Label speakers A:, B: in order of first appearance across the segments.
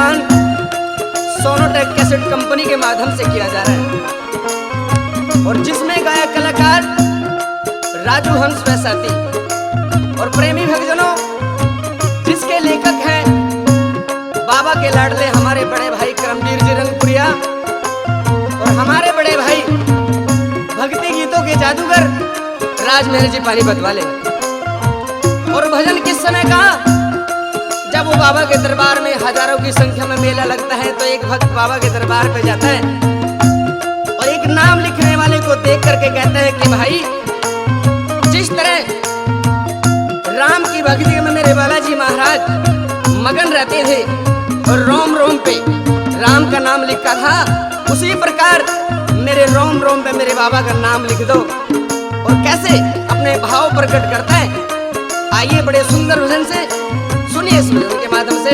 A: निर्माण Sonotek cassette company के माध्यम से किया जा रहा है और जिसमें गायक कलाकार राजू हंस वैसाती और प्रेमी भक्तजनों जिसके लेखक हैं बाबा के लाडले हमारे बड़े भाई करमवीर जी रंगपुरिया और हमारे बड़े भाई भक्ति गीतों के जादूगर राजमेहर जी पानीपत वाले। और भजन किस समय का, जब वो बाबा के दरबार में हजारों की संख्या में मेला लगता है तो एक भक्त बाबा के दरबार पे जाता है और एक नाम लिखने वाले को देख करके कहता है कि भाई जिस तरह राम की भक्ति में मेरे बालाजी महाराज मगन रहते थे और रोम रोम पे राम का नाम लिखा था, उसी प्रकार मेरे रोम रोम पे मेरे बाबा का नाम लिख दो। और कैसे अपने भाव प्रकट करता है, आइए बड़े सुंदर भजन से सुनिए इस भजन के माध्यम से।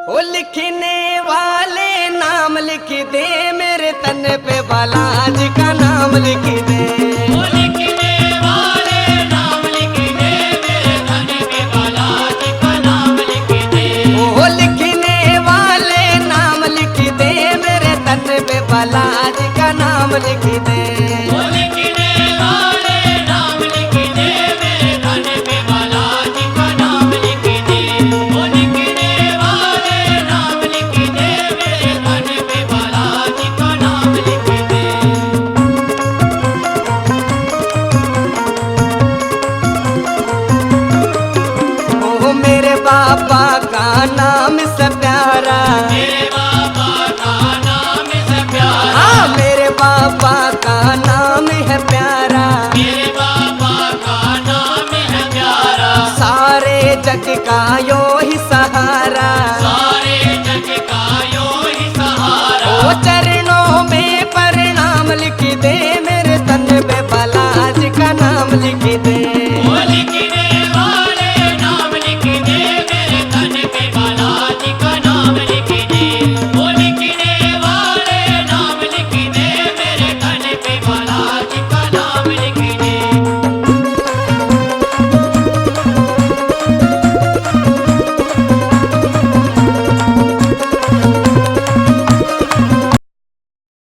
A: ओ लिखने वाले नाम लिख दे मेरे तन पे बालाजी का नाम लिख दे।
B: ओ लिखने वाले नाम लिख दे मेरे तन पे बालाजी का नाम लिख दे।
A: ओ लिखने वाले नाम लिख दे मेरे तन पे बालाजी का नाम लिख दे।